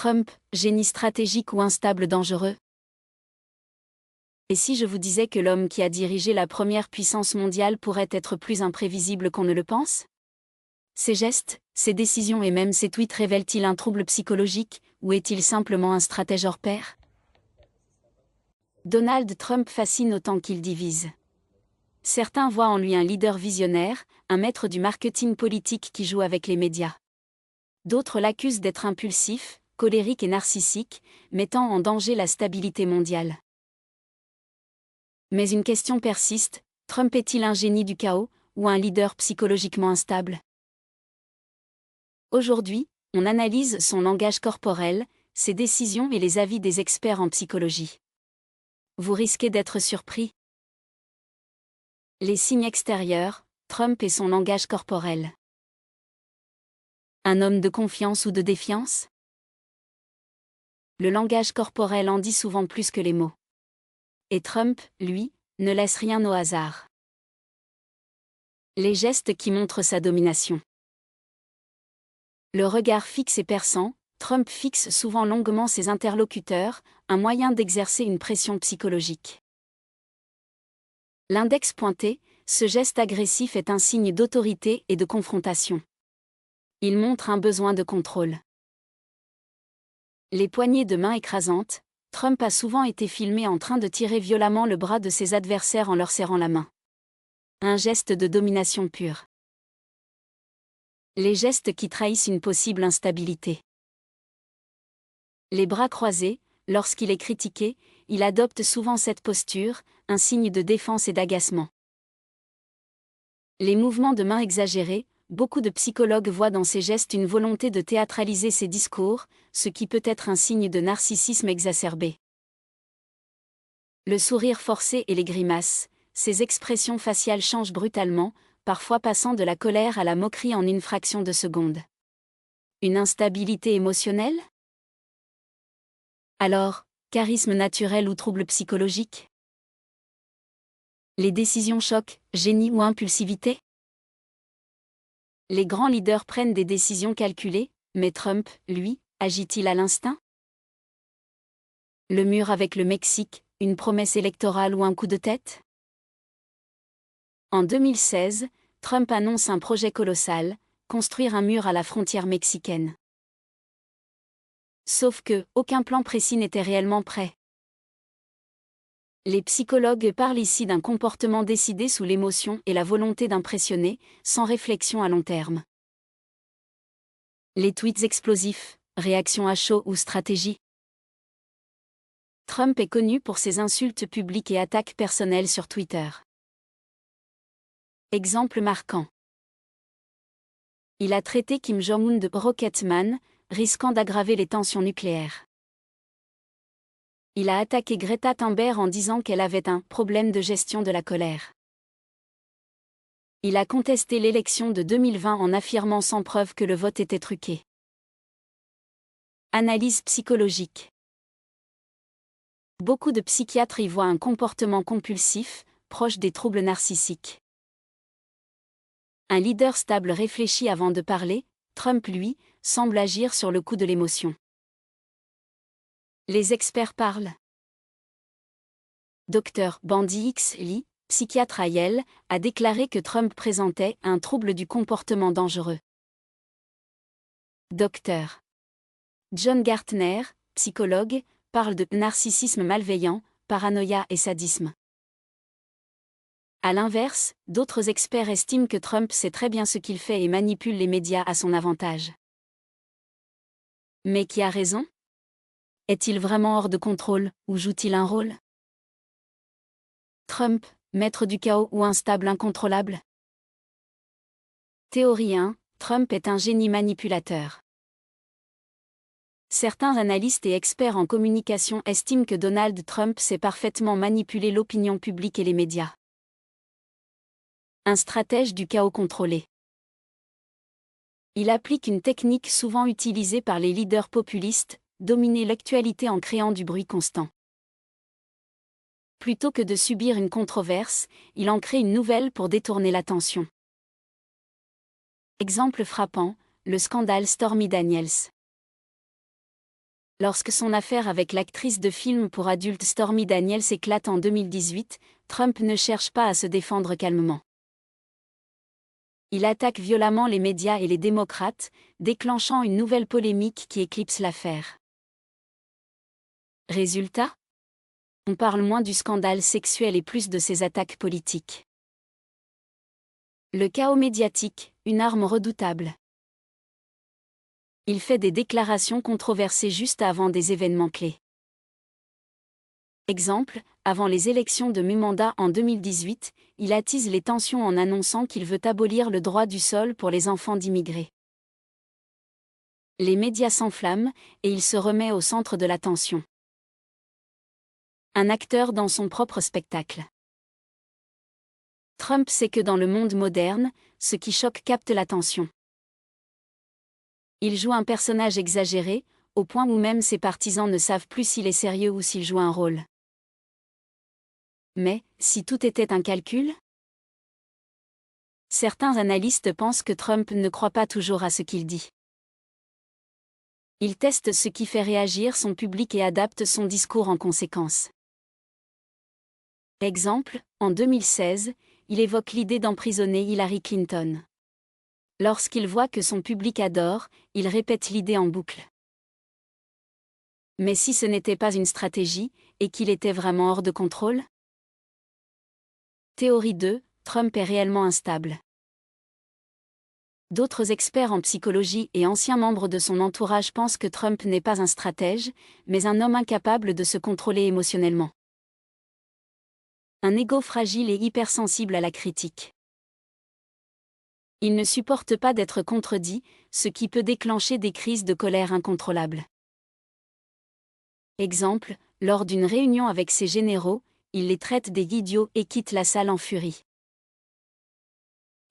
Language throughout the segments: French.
Trump, génie stratégique ou instable dangereux? Et si je vous disais que l'homme qui a dirigé la première puissance mondiale pourrait être plus imprévisible qu'on ne le pense? Ses gestes, ses décisions et même ses tweets révèlent-ils un trouble psychologique, ou est-il simplement un stratège hors pair? Donald Trump fascine autant qu'il divise. Certains voient en lui un leader visionnaire, un maître du marketing politique qui joue avec les médias. D'autres l'accusent d'être impulsif, colérique et narcissique, mettant en danger la stabilité mondiale. Mais une question persiste, Trump est-il un génie du chaos, ou un leader psychologiquement instable? Aujourd'hui, on analyse son langage corporel, ses décisions et les avis des experts en psychologie. Vous risquez d'être surpris. Les signes extérieurs, Trump et son langage corporel. Un homme de confiance ou de défiance? Le langage corporel en dit souvent plus que les mots. Et Trump, lui, ne laisse rien au hasard. Les gestes qui montrent sa domination. Le regard fixe et perçant, Trump fixe souvent longuement ses interlocuteurs, un moyen d'exercer une pression psychologique. L'index pointé, ce geste agressif est un signe d'autorité et de confrontation. Il montre un besoin de contrôle. Les poignées de main écrasantes, Trump a souvent été filmé en train de tirer violemment le bras de ses adversaires en leur serrant la main. Un geste de domination pure. Les gestes qui trahissent une possible instabilité. Les bras croisés, lorsqu'il est critiqué, il adopte souvent cette posture, un signe de défense et d'agacement. Les mouvements de main exagérés, beaucoup de psychologues voient dans ces gestes une volonté de théâtraliser ses discours, ce qui peut être un signe de narcissisme exacerbé. Le sourire forcé et les grimaces, ces expressions faciales changent brutalement, parfois passant de la colère à la moquerie en une fraction de seconde. Une instabilité émotionnelle? Alors, charisme naturel ou trouble psychologique? Les décisions choc, génie ou impulsivité? Les grands leaders prennent des décisions calculées, mais Trump, lui, agit-il à l'instinct? Le mur avec le Mexique, une promesse électorale ou un coup de tête? En 2016, Trump annonce un projet colossal, construire un mur à la frontière mexicaine. Sauf que, aucun plan précis n'était réellement prêt. Les psychologues parlent ici d'un comportement décidé sous l'émotion et la volonté d'impressionner, sans réflexion à long terme. Les tweets explosifs, réaction à chaud ou stratégie. Trump est connu pour ses insultes publiques et attaques personnelles sur Twitter. Exemple marquant. Il a traité Kim Jong-un de Rocketman, risquant d'aggraver les tensions nucléaires. Il a attaqué Greta Thunberg en disant qu'elle avait un « problème de gestion de la colère ». Il a contesté l'élection de 2020 en affirmant sans preuve que le vote était truqué. Analyse psychologique. Beaucoup de psychiatres y voient un comportement compulsif, proche des troubles narcissiques. Un leader stable réfléchit avant de parler, Trump, lui, semble agir sur le coup de l'émotion. Les experts parlent. Dr. Bandy X. Lee, psychiatre à Yale, a déclaré que Trump présentait un trouble du comportement dangereux. Dr. John Gartner, psychologue, parle de narcissisme malveillant, paranoïa et sadisme. À l'inverse, d'autres experts estiment que Trump sait très bien ce qu'il fait et manipule les médias à son avantage. Mais qui a raison? Est-il vraiment hors de contrôle, ou joue-t-il un rôle? Trump, maître du chaos ou instable incontrôlable? Théorie 1, Trump est un génie manipulateur. Certains analystes et experts en communication estiment que Donald Trump sait parfaitement manipuler l'opinion publique et les médias. Un stratège du chaos contrôlé. Il applique une technique souvent utilisée par les leaders populistes, dominer l'actualité en créant du bruit constant. Plutôt que de subir une controverse, il en crée une nouvelle pour détourner l'attention. Exemple frappant, le scandale Stormy Daniels. Lorsque son affaire avec l'actrice de film pour adultes Stormy Daniels éclate en 2018, Trump ne cherche pas à se défendre calmement. Il attaque violemment les médias et les démocrates, déclenchant une nouvelle polémique qui éclipse l'affaire. Résultat ? On parle moins du scandale sexuel et plus de ses attaques politiques. Le chaos médiatique, une arme redoutable. Il fait des déclarations controversées juste avant des événements clés. Exemple, avant les élections de mi-mandat en 2018, il attise les tensions en annonçant qu'il veut abolir le droit du sol pour les enfants d'immigrés. Les médias s'enflamment, et il se remet au centre de l'attention. Un acteur dans son propre spectacle. Trump sait que dans le monde moderne, ce qui choque capte l'attention. Il joue un personnage exagéré, au point où même ses partisans ne savent plus s'il est sérieux ou s'il joue un rôle. Mais, si tout était un calcul ? Certains analystes pensent que Trump ne croit pas toujours à ce qu'il dit. Il teste ce qui fait réagir son public et adapte son discours en conséquence. Exemple, en 2016, il évoque l'idée d'emprisonner Hillary Clinton. Lorsqu'il voit que son public adore, il répète l'idée en boucle. Mais si ce n'était pas une stratégie, et qu'il était vraiment hors de contrôle ? Théorie 2, Trump est réellement instable. D'autres experts en psychologie et anciens membres de son entourage pensent que Trump n'est pas un stratège, mais un homme incapable de se contrôler émotionnellement. Un ego fragile et hypersensible à la critique. Il ne supporte pas d'être contredit, ce qui peut déclencher des crises de colère incontrôlables. Exemple, lors d'une réunion avec ses généraux, il les traite des idiots et quitte la salle en furie.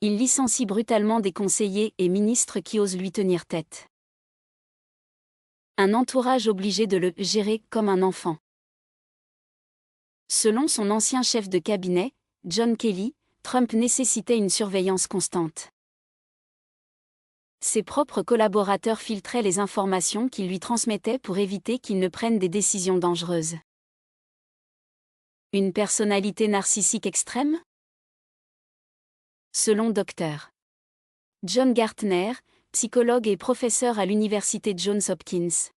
Il licencie brutalement des conseillers et ministres qui osent lui tenir tête. Un entourage obligé de le gérer comme un enfant. Selon son ancien chef de cabinet, John Kelly, Trump nécessitait une surveillance constante. Ses propres collaborateurs filtraient les informations qu'il lui transmettait pour éviter qu'il ne prenne des décisions dangereuses. Une personnalité narcissique extrême ? Selon Dr. John Gartner, psychologue et professeur à l'université Johns Hopkins.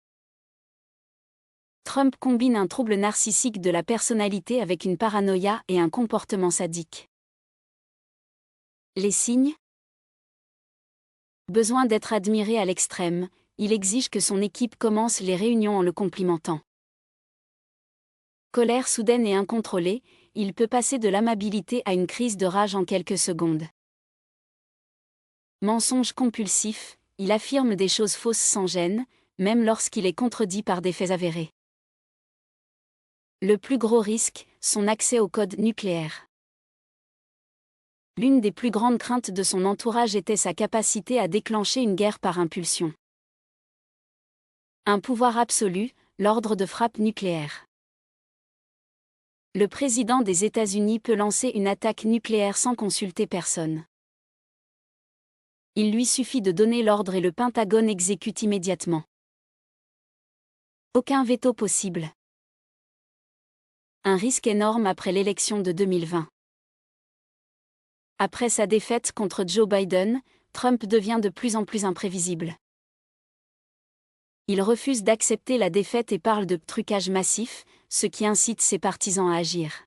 Trump combine un trouble narcissique de la personnalité avec une paranoïa et un comportement sadique. Les signes ? Besoin d'être admiré à l'extrême, il exige que son équipe commence les réunions en le complimentant. Colère soudaine et incontrôlée, il peut passer de l'amabilité à une crise de rage en quelques secondes. Mensonge compulsif, il affirme des choses fausses sans gêne, même lorsqu'il est contredit par des faits avérés. Le plus gros risque, son accès au code nucléaire. L'une des plus grandes craintes de son entourage était sa capacité à déclencher une guerre par impulsion. Un pouvoir absolu, l'ordre de frappe nucléaire. Le président des États-Unis peut lancer une attaque nucléaire sans consulter personne. Il lui suffit de donner l'ordre et le Pentagone exécute immédiatement. Aucun veto possible. Un risque énorme après l'élection de 2020. Après sa défaite contre Joe Biden, Trump devient de plus en plus imprévisible. Il refuse d'accepter la défaite et parle de trucage massif, ce qui incite ses partisans à agir.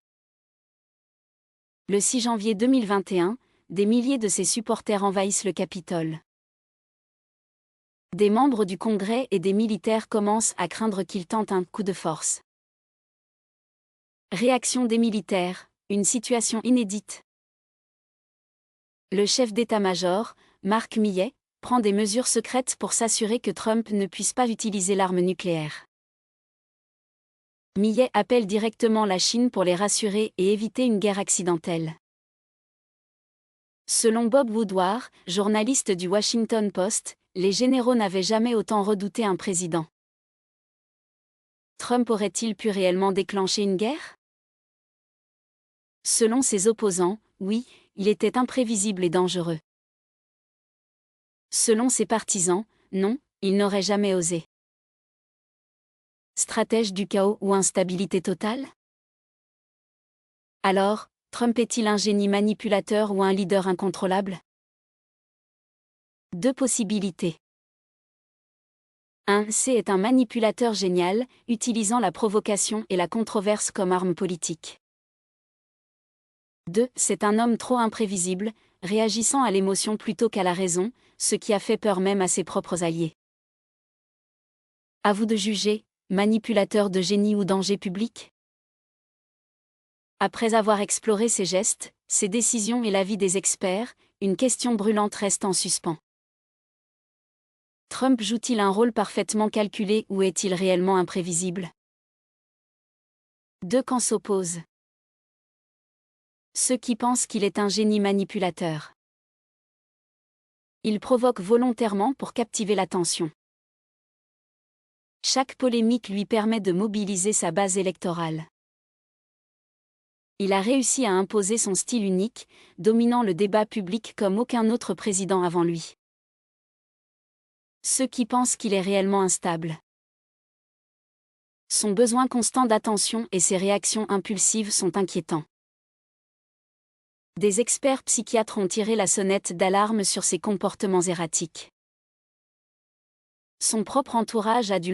Le 6 janvier 2021, des milliers de ses supporters envahissent le Capitole. Des membres du Congrès et des militaires commencent à craindre qu'il tente un coup de force. Réaction des militaires, une situation inédite. Le chef d'état-major, Mark Milley, prend des mesures secrètes pour s'assurer que Trump ne puisse pas utiliser l'arme nucléaire. Milley appelle directement la Chine pour les rassurer et éviter une guerre accidentelle. Selon Bob Woodward, journaliste du Washington Post, les généraux n'avaient jamais autant redouté un président. Trump aurait-il pu réellement déclencher une guerre ? Selon ses opposants, oui, il était imprévisible et dangereux. Selon ses partisans, non, il n'aurait jamais osé. Stratège du chaos ou instabilité totale? Alors, Trump est-il un génie manipulateur ou un leader incontrôlable? Deux possibilités. 1. C est un manipulateur génial, utilisant la provocation et la controverse comme arme politique. 2. C'est un homme trop imprévisible, réagissant à l'émotion plutôt qu'à la raison, ce qui a fait peur même à ses propres alliés. À vous de juger, manipulateur de génie ou danger public? Après avoir exploré ses gestes, ses décisions et l'avis des experts, une question brûlante reste en suspens. Trump joue-t-il un rôle parfaitement calculé ou est-il réellement imprévisible? Deux camps s'opposent. Ceux qui pensent qu'il est un génie manipulateur. Il provoque volontairement pour captiver l'attention. Chaque polémique lui permet de mobiliser sa base électorale. Il a réussi à imposer son style unique, dominant le débat public comme aucun autre président avant lui. Ceux qui pensent qu'il est réellement instable. Son besoin constant d'attention et ses réactions impulsives sont inquiétants. Des experts psychiatres ont tiré la sonnette d'alarme sur ses comportements erratiques. Son propre entourage a dû